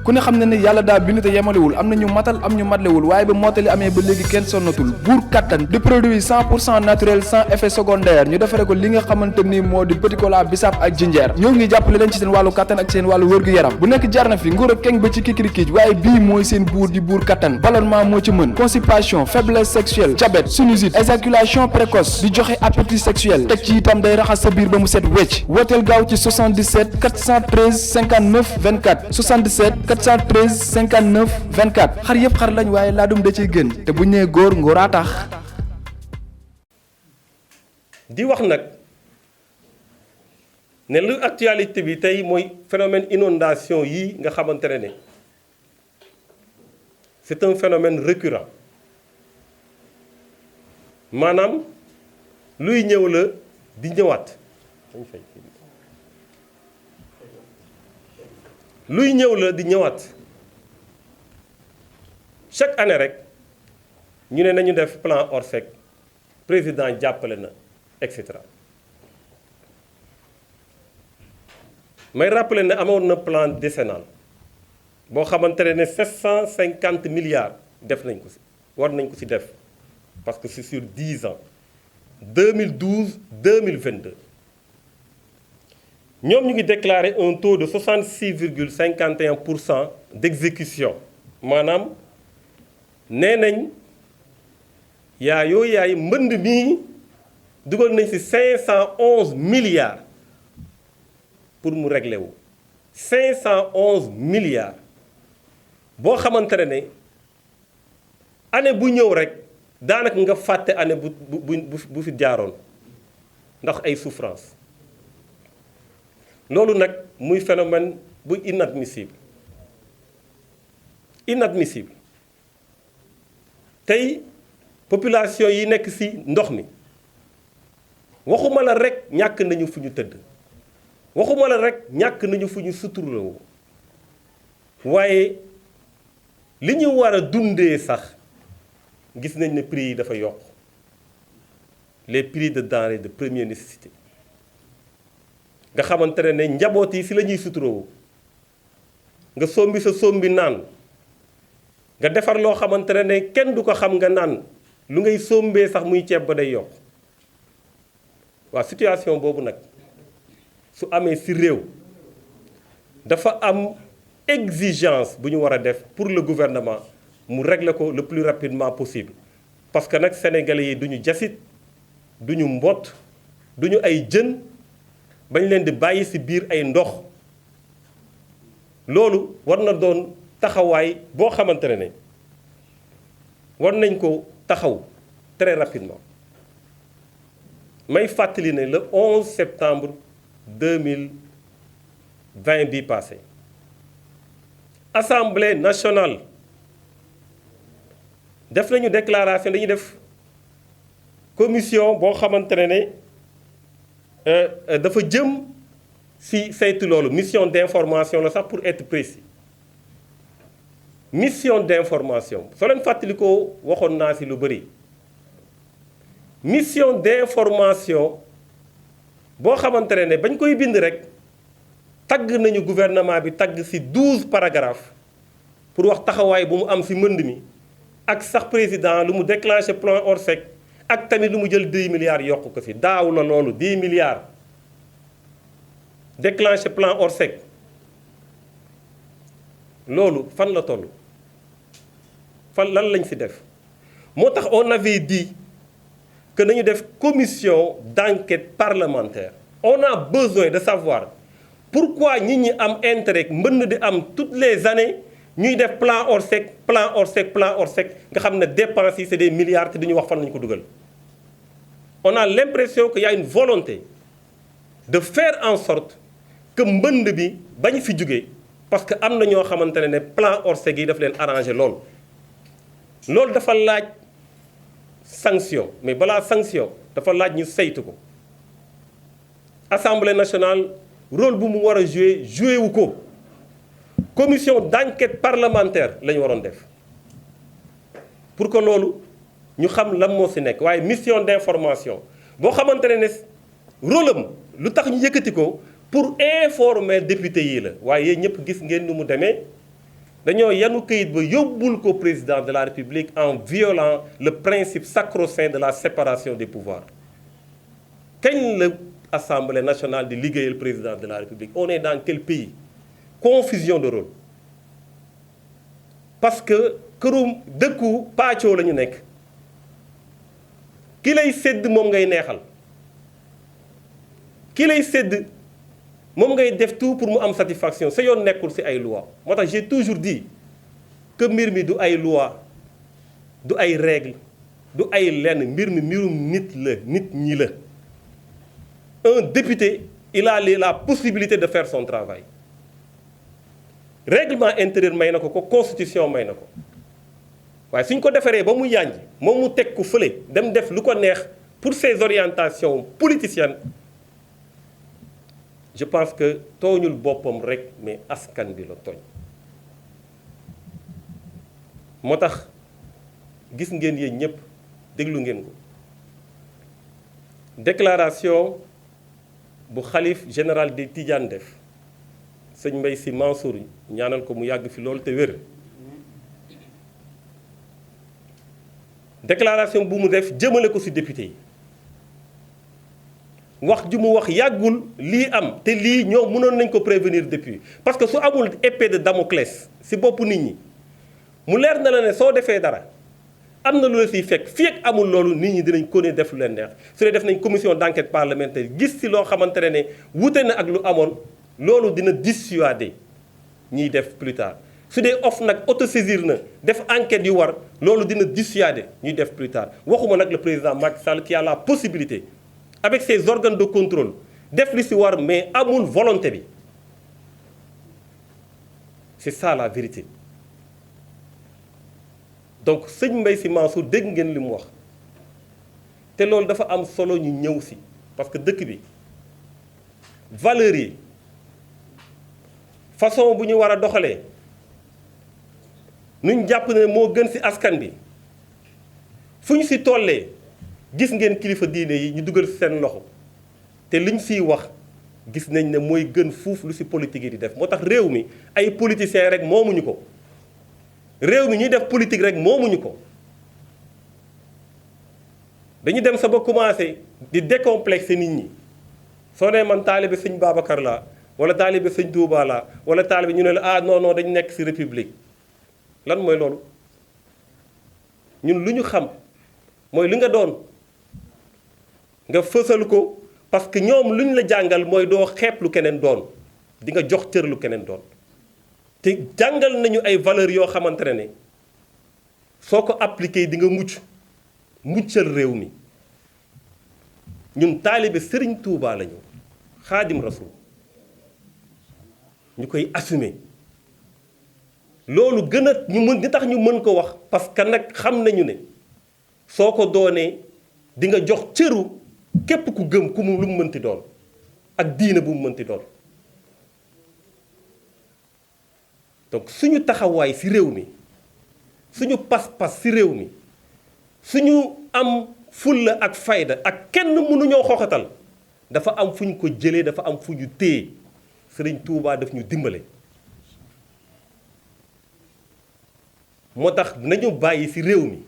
ku ne xam ne ne yàlla daa bind te yemalewul am na ñu matal am ñu matlewul waaye ba mottali amee ba léegi kenn sonnatul buur kattan di produit 100% naturel sans effet secondaire ñu defare ko li nga xamante ni moo di petit cola bisaab ak jinjeer ñoo ngi jàppale leen ci seen wàllu kattan ak seen wàllu wërgu-yaram bu nekk jarna fi nguur ak keng ba ci kikirikiij waaye bii mooy seen buur di buur kattan ballonnement moo ci mën constipation faiblesse sexuelle diabète sinusite éjaculation précoce di joxe appétit sexuel teg ci itam day raxas sa biir ba mu set wecc wooteel gaaw ci 77 413 59 24 77 413 59 24 xar yëpp xar lañ waaye laadum da ciy gën te bu ñu nee góor ngóoraa tax. di wax nag ne lu actualité bi tey mooy phénomène inondation yi nga xamante ne c'est un phénomène récurrent maanaam luy ñëw la di ñëwaat luy ñëw la di ñëwaat chaque année rek ñu ne nañu def plan Orsec président jàppale na et cetera may rappeler ne amoon na plan décennal boo xamante ne 750 milliards def nañ ko ci war nañ ko ci def parce que c'est sur 10 ans 2012 2022 ñoom ñu ngi déclarer un taux de 66,51% d'exécution maanaam nee nañ yaay mbënd mii dugal nañ ci 511 milliards pour mu régler wu 511 milliards boo xamante ne année bu ñëw rek daanaka nga fàtte année bu fi jaaroon ndax ay souffrance loolu nag muy phénomène bu inadmissible tey population yi nekk ci ndox mi waxuma la rek ñàkk nañu fu ñu tëdd waxuma la rek ñàkk nañu fu ñu suturloo waaye li ñu war a dundee sax gis nañ ne prix yi dafa yokk les prix de denrées de première nécessité nga xamante ne njaboot yi ci la ñuy suturoo nga sombi sa sombi naan nga defar loo xamante ne kenn du ko xam nga naan lu ngay sombee sax muy ceeb ba day yokk waa situation boobu nag su amee ci réew dafa am exigence bu ñu war a def pour le gouvernement mu régler ko le plus rapidement possible parce que nag sénégalais yi duñu jasit duñu mbott duñu ay jën bañ leen di bàyyi ci biir ay ndox loolu war na doon taxawaay boo xamante ne war nañ ko taxaw très rapidement may fàttali ne le 11 septembre 2020 bi passé Assemblée nationale def nañu déclaration dañuy def commission boo xamante ne dafa jëm ci saytu loolu mission d'information la sax pour être précis mission d'information soo leen fàttalikoo waxoon naa ci lu bari mission d'information boo xamante ne bañ koy bind rek tagg nañu gouvernement bi tagg ci 12 paragraphes pour wax taxawaay bu mu am ci mbënd mi ak sax président lu mu déclenché plan Orsec ak tamit lu mu jël 10 milliards yokk ko ci daaw la loolu 10 milliards déclenché plan Orsec loolu fan la toll fan lan lañ ci def moo tax on avait dit que nañu def commission d'enquête parlementaire on a besoin de savoir pourquoi nit ñi am intérêt mbënn di am toutes les années ñuy def plan Orsec plan Orsec plan Orsec nga xam ne dépenses yi c'est des milliards te duñu wax fan lañu ko dugal on a l'impression qu'il y a une volonté de faire en sorte que mbënd bi bañ fi jóge parce que am na ñoo xamante ne plan Orsec yi daf leen arrangé loolu dafa laaj sanction mais balaa sanction dafa laaj ñu saytu ko Assemblée nationale rôle bu mu war a joué wu ko commission d'enquête parlementaire la ñu waroon def pour que loolu ñu xam lan moo ci nekk waaye mission d'information boo xamante ne rôle am lu tax ñu yëkkati ko pour informer député yi la waaye yéen ñëpp gis ngeen ni mu demee dañoo yanu këyit ba yóbbul ko président de la République en violant le principe sacro-saint de la séparation des pouvoirs. Kañ la Assemblée nationale di liggéeyal président de la République? On est dans quel pays? Confusion de rôle. Parce que kërum dëkku paccoo la ñu nekk. Ki lay sédd moom ngay neexal. Ki lay sédd moom ngay def tout pour mu am satisfaction sa yoon nekkul ci ay loi. Moo tax j'ai toujours dit que mbir mi du ay loi du ay règle du ay lenn, mbir mi mbirum nit la, nit ñi la. Un député, il a la possibilité de faire son travail. Règlement intérieur may na ko ko, constitution may na ko. waaye suñ ko defaree ba mu yànj moom mu teg ko fële dem def lu ko neex pour ses orientations politiciennes, je pense que tooñul boppam rek mais askan bi la tooñ. moo tax gis ngeen yéen ñëpp déglu ngeen ko déclaration bu xalif général des Tidianes def sëñ Mbaye Sy Mansour ñaanal ko mu yàgg fi loolu te wér. Déclaration bu mu def jëmale ko ci député yi wax ju mu wax yàggul lii am te lii ñoo mënoon nañ ko prévenir depuis parce que su amul épée de Damoclès ci boppu nit ñi mu leer na la ne soo defee dara am na lu la ciy fekk fii ak amul loolu nit ñi dinañ ko ne def lu leen neex su dee def nañ commission d'enquête parlementaire gis ci loo xamante ne wute na ak lu amoon loolu dina dissuader ñiy def plus tard. su dee of nag autosaisir na def enquête yu war loolu dina dissuader ñuy def plus tard waxuma nag le président Macky Sall qui a la possibilité avec ses organes de contrôle def li ci war mais amul volonté bi. C'est ça la vérité. Donc sëñ Mbaye Sy Mansour dégg ngeen li mu wax te loolu dafa am solo ñu ñëw ci parce que dëkk bi valeurs yi façon bu ñu war a doxalee nuñ jàpp ne moo gën ci askan bi fu ñu ci tollee gis ngeen kilifa diine yi ñu dugal seen loxo te liñ ciy wax gis nañ ne mooy gën fuuf lu ci politique yi di def moo tax réew mi ay politiciens rek moomuñu ko réew mi ñuy def politique rek moomuñu ko dañu dem sa ba commencé di décomplexer nit ñi soo nee man taalibe sëñ Babacar la wala taalibe sëñ Touba la wala taalibe ñu ne la ah non non dañu nekk ci république lan mooy loolu ñun lu ñu xam mooy li nga doon nga fësal ko parce que ñoom lu ñu la jàngal mooy doo xeeb lu keneen doon di nga jox cër lu keneen doon te jàngal nañu ay valeurs yoo xamante ne soo ko appliqué di nga muccal réew mi ñun taalibe Serigne Touba lañu Xaadim Rasul ñu koy assumer loolu gën a ñu mën di tax ñu mën ko wax parce que nag xam nañu ne soo ko doonee di nga jox cëru képp ku gëm ku mu lu mu mënti doon ak diine bu mu mënti doon donc suñu taxawaay ci réew mi suñu pas-pas ci réew mi suñu am fulla ak fayda ak kenn mënuñoo xooxatal dafa am fu ñu ko jëlee dafa am fu ñu téye Sëriñ Tuubaa daf ñu dimbale moo tax nañu bàyyi ci réew mi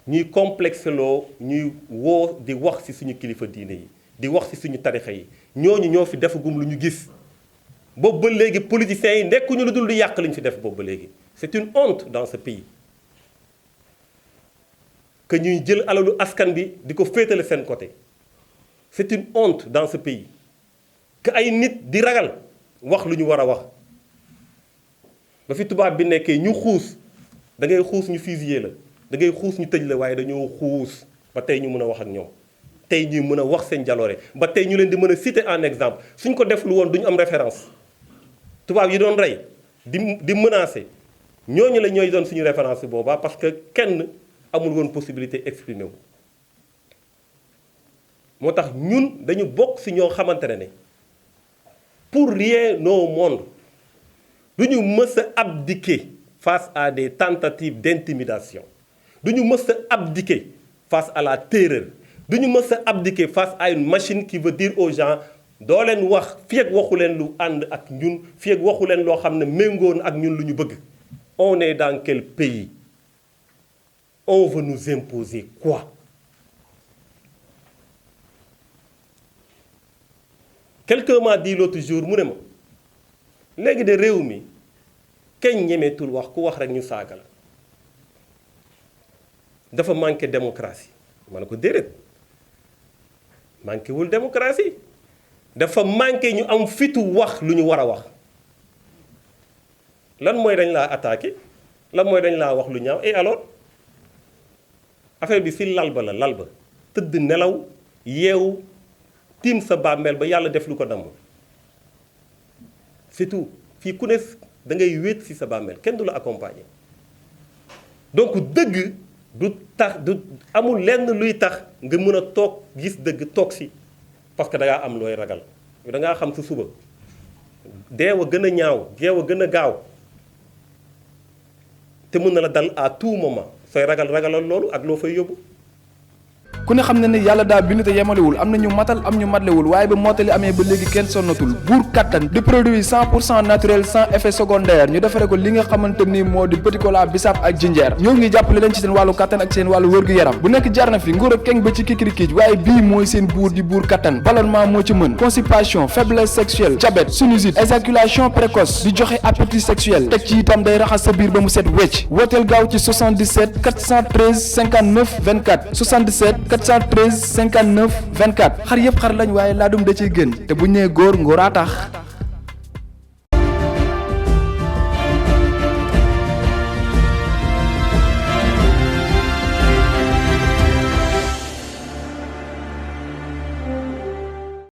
ñuy complexe loo ñuy woo di wax ci suñu kilifa diine yi di wax ci suñu tarixa yi ñooñu ñoo fi defagum lu ñu gis boobu ba léegi politiciens yi nekkuñu lu dul di yàq li ñu fi def boobu ba léegi c'est une honte dans ce pays que ñuy jël alalu askan bi di ko féetale seen côté c'est une honte dans ce pays que ay nit di ragal wax lu ñu war a wax ba fi tubaab bi nekkee ñu xuus da ngay xuus ñu fusillé la da ngay xuus ñu tëj la waaye dañoo xuus ba tey ñu mën a wax ak ñoom tey ñuy mën a wax seen jaloore ba tey ñu leen di mën a citer en exemple suñ ko def lu woon duñu am référence tubaab yi doon rey di menacer ñooñu la ñooy doon suñu référence boobaa parce que kenn amul woon possibilité exprimer wu. moo tax ñun dañu bokk ci ñoo xamante ne pour rien au monde du ñu mës a abdiquer face à des tentatives d'intimidation du ñu mës a abdiquer face à la terreur du ñu mës a abdiquer face à une machine qui veut dire aux gens doo leen wax fii ak waxu leen lu ànd ak ñun fii ak waxu leen loo xam ne méngoon ak ñun lu ñu bëgg. On est dans quel pays? On veut nous imposer quoi? Quelqu'un m'a dit l'autre jour mu ne ma léegi de réew mi kenn ñemeetul wax ku wax rek ñu saaga la dafa manqué démocratie ma ne ko déedéet manqué wul démocratie dafa manqué ñu am fitu wax lu ñu war a wax. lan mooy dañ laa attaqué lan mooy dañ laa wax lu ñaaw et alors affaire bi si lal ba tëdd nelaw yeewu tiim sa bàmmeel ba yàlla def lu ko damm c'est tout fii ku ne da ngay wéet si sa bàmmeel kenn du la accompagner donc dëgg du tax du amul lenn luy tax nga mën a toog gis dëgg toog si parce que da ngaa am looy ragal da ngaa xam su suba deew a gën a ñaaw deew a gën a gaaw te mën na la dal à tout moment sooy ragalal loolu ak loo fay yóbbu. ku ne xam ne ne yàlla daa bind te yemalewul am na ñu matal am ñu matlewul waaye ba mottali amee ba léegi kenn sonnatul buur kattan di produit 100% naturel sans effet secondaire ñu defare ko li nga xamante ni moo di petit cola bisaab ak jinjeer ñoo ngi jàppale leen ci seen wàllu kattan ak seen wàllu wërgu-yaram bu nekk jarna fi nguur ak keng ba ci kikirikiij waaye bii mooy seen buur di buur kattan ballonnement moo ci mën constipation faiblesse sexuelle diabète sinusite éjaculation précoce di joxe appétit sexuel teg ci itam day raxas sa biir ba mu set wecc wooteel gaaw ci 77 413 59 24 77 413 59 24 xar yëpp xar lañ waaye laadum da ciy gën te bu ñu nee góor ngóoraa tax